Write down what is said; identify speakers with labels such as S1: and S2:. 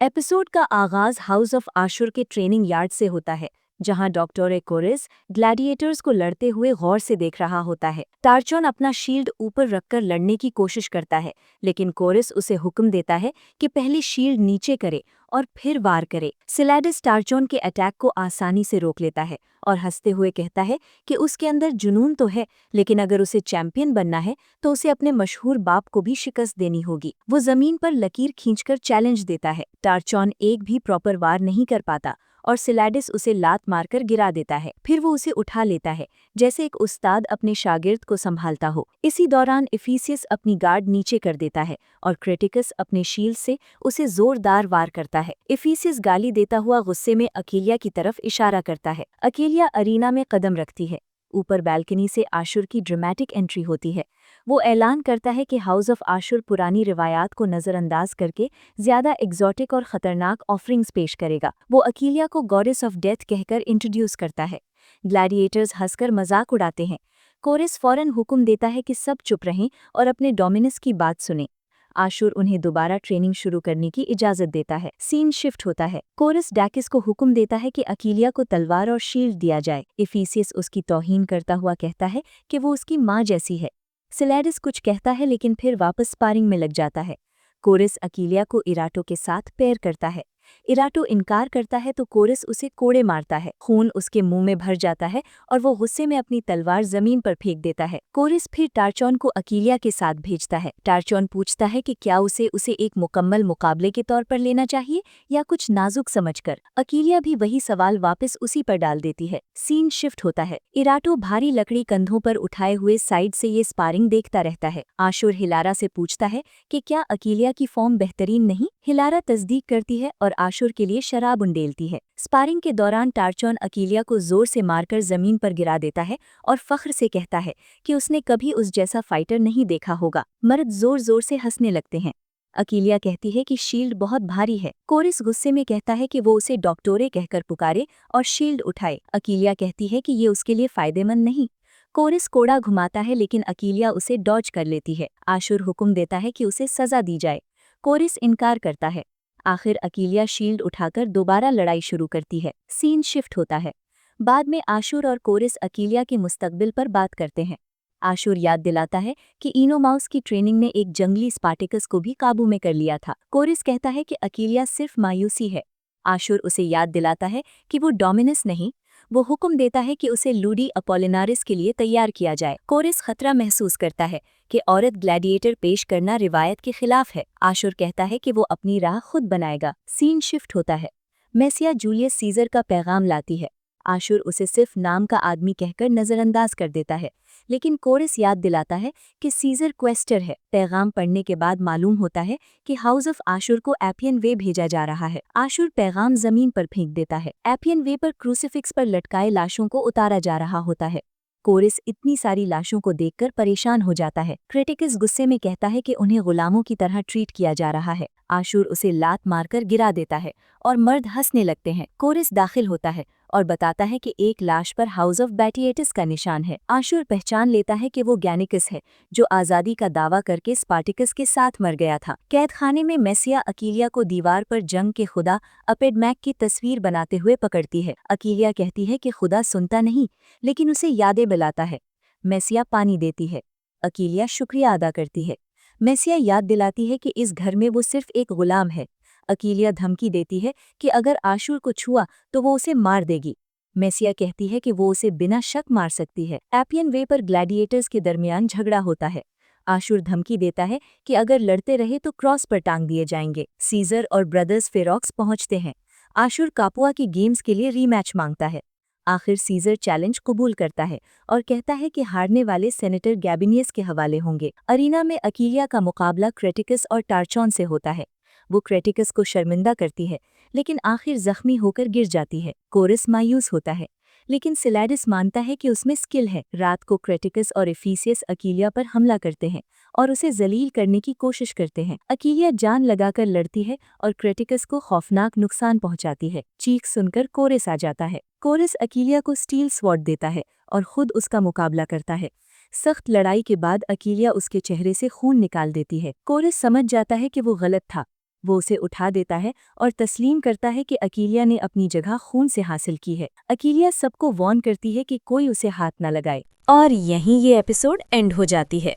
S1: Episode का आगाज house of आशुर के ट्रेनिंग यार्ड से होता है, जहां डॉक्टर कोरिस ग्लैडिएटर्स को लड़ते हुए गौर से देख रहा होता है। टार्चोन अपना शील्ड ऊपर रखकर लड़ने की कोशिश करता है, लेकिन कोरिस उसे हुक्म देता है कि पहले शील्ड नीचे करे और फिर वार करे। सिलैडिस टार्चोन के अटैक को आसानी से रोक लेता है और हंसते हुए कहता है कि उसके अंदर जुनून तो है, लेकिन अगर उसे चैंपियन बनना है तो उसे अपने मशहूर बाप को भी शिकस्त देनी होगी। वो जमीन पर लकीर खींचकर चैलेंज देता है। टार्चोन एक भी प्रॉपर वार नहीं कर पाता और सिलैडिस उसे लात मारकर गिरा देता है। फिर वो उसे उठा लेता है, जैसे एक उस्ताद अपने शागिर्द को संभालता हो। इसी दौरान इफिसियस अपनी गार्ड नीचे कर देता है और क्रिटिकस अपने शील्ड से उसे जोरदार वार करता है। इफिसियस गाली देता हुआ गुस्से में अकेलिया की तरफ इशारा करता है। अकेलिया अरीना में कदम रखती है। ऊपर बालकनी से आशुर की ड्रामेटिक एंट्री होती है। वो ऐलान करता है कि हाउस ऑफ आशुर पुरानी रिवायात को नज़रअंदाज करके ज्यादा एग्जॉटिक और खतरनाक ऑफरिंग्स पेश करेगा। वो अकेलिया को गॉडेस ऑफ डेथ कहकर इंट्रोड्यूस करता है। ग्लैडिएटर्स हंसकर मजाक उड़ाते हैं। कोरिस फौरन हुक्म देता है कि सब चुप रहें और अपने डोमिनस की बात सुनें। आशुर उन्हें दोबारा ट्रेनिंग शुरू करने की इजाजत देता है। सीन शिफ्ट होता है। कोरिस डैकिस को हुक्म देता है कि अकीलिया को तलवार और शील्ड दिया जाए। इफिसियस उसकी तौहीन करता हुआ कहता है कि वो उसकी माँ जैसी है। सिलैडिस कुछ कहता है, लेकिन फिर वापस स्पारिंग में लग जाता है। कोरिस अकीलिया को इराटो के साथ पेयर करता है। इराटो इनकार करता है तो कोरिस उसे कोड़े मारता है। खून उसके मुंह में भर जाता है और वो गुस्से में अपनी तलवार जमीन पर फेंक देता है। कोरिस फिर टार्चोन को अकीलिया के साथ भेजता है। टार्चोन पूछता है कि क्या उसे एक मुकम्मल मुकाबले के तौर पर लेना चाहिए या कुछ नाजुक समझकर। अकीलिया भी वही सवाल वापस उसी पर डाल देती है। सीन शिफ्ट होता है। इराटो भारी लकड़ी कंधों पर उठाए हुए साइड से ये स्पारिंग देखता रहता है। आशुर हिलारा से पूछता है कि क्या अकीलिया की फॉर्म बेहतरीन नहीं। हिलारा तस्दीक करती है और आशुर के लिए शराब उंडेलती है। स्पारिंग के दौरान टार्चोन अकीलिया को जोर से मारकर जमीन पर गिरा देता है और फख्र से कहता है कि उसने कभी उस जैसा फाइटर नहीं देखा होगा। मर्द जोर जोर से हंसने लगते हैं। अकीलिया कहती है कि शील्ड बहुत भारी है। कोरिस गुस्से में कहता है कि वो उसे डॉक्टोरे कहकर पुकारे और शील्ड उठाए। अकीलिया कहती है कि ये उसके लिए फायदेमंद नहीं। कोरिस कोड़ा घुमाता है, लेकिन अकीलिया उसे डॉज कर लेती है। आशुर हुक्म देता है कि उसे सजा दी जाए। कोरिस इनकार करता है। आखिर अकीलिया शील्ड उठाकर दोबारा लड़ाई शुरू करती है। सीन शिफ्ट होता है। बाद में आशुर और कोरिस अकीलिया के मुस्तकबिल पर बात करते हैं। आशुर याद दिलाता है कि इनोमाउस की ट्रेनिंग ने एक जंगली स्पार्टिकस को भी काबू में कर लिया था। कोरिस कहता है कि अकीलिया सिर्फ मायूसी है। आशुर उसे याद दिलाता है कि वो डोमिनस नहीं। वो हुक्म देता है कि उसे लूडी अपोलिनारिस के लिए तैयार किया जाए। कोरिस खतरा महसूस करता है कि औरत ग्लैडिएटर पेश करना रिवायत के खिलाफ है। आशुर कहता है कि वो अपनी राह खुद बनाएगा। सीन शिफ्ट होता है। मेसिया जूलियस सीजर का पैगाम लाती है। आशुर उसे सिर्फ नाम का आदमी कहकर नजरअंदाज कर देता है, लेकिन कोरिस याद दिलाता है कि सीजर क्वेस्टर है। पैगाम पढ़ने के बाद मालूम होता है कि हाउस ऑफ आशुर को एपियन वे भेजा जा रहा है। आशुर पैगाम जमीन पर फेंक देता है। एपियन वे पर क्रूसिफिक्स पर लटकाए लाशों को उतारा जा रहा होता है। कोरिस इतनी सारी लाशों को देखकर परेशान हो जाता है। क्रिटिकस गुस्से में कहता है कि उन्हें गुलामों की तरह ट्रीट किया जा रहा है। आशुर उसे लात मारकर गिरा देता है और मर्द हंसने लगते हैं। कोरिस दाखिल होता है और बताता है कि एक लाश पर हाउस ऑफ बैटिएटिस का निशान है। आशुर पहचान लेता है कि वो गैनिकस है, जो आज़ादी का दावा करके स्पार्टिकस के साथ मर गया था। कैद खाने में मेसिया अकीलिया को दीवार पर जंग के खुदा अपेडमैक की तस्वीर बनाते हुए पकड़ती है। अकीलिया कहती है कि खुदा सुनता नहीं, लेकिन उसे यादें दिलाता है। मेसिया पानी देती है। अकीलिया शुक्रिया अदा करती है। मेसिया याद दिलाती है कि इस घर में वो सिर्फ एक गुलाम है। अकीलिया धमकी देती है कि अगर आशुर को छुआ तो वो उसे मार देगी। मेसिया कहती है कि वो उसे बिना शक मार सकती है। एपियन वे पर ग्लैडिएटर्स के दरमियान झगड़ा होता है। आशुर धमकी देता है कि अगर लड़ते रहे तो क्रॉस पर टांग दिए जाएंगे। सीजर और ब्रदर्स फेरोक्स पहुंचते हैं। आशुर कापुआ की गेम्स के लिए रीमैच मांगता है। आखिर सीजर चैलेंज कबूल करता है और कहता है कि हारने वाले सेनेटर गैबिनियस के हवाले होंगे। अरीना में अकीलिया का मुकाबला क्रेटिकस और टार्चोन से होता है। वो क्रेटिकस को शर्मिंदा करती है, लेकिन आखिर जख्मी होकर गिर जाती है। कोरिस मायूस होता है, लेकिन सिलैडिस मानता है कि उसमें स्किल है। रात को क्रेटिकस और इफिसियस अकीलिया पर हमला करते हैं और उसे जलील करने की कोशिश करते हैं। अकीलिया जान लगाकर लड़ती है और क्रेटिकस को खौफनाक नुकसान पहुंचाती है। चीख सुनकर कोरिस आ जाता है। कोरिस अकीलिया को स्टील स्वॉर्ड देता है और खुद उसका मुकाबला करता है। सख्त लड़ाई के बाद अकीलिया उसके चेहरे से खून निकाल देती है। कोरिस समझ जाता है कि वो गलत था। वो उसे उठा देता है और तस्लीम करता है कि अकीलिया ने अपनी जगह खून से हासिल की है। अकीलिया सबको वार्न करती है कि कोई उसे हाथ न लगाए। और यहीं ये एपिसोड एंड हो जाती है।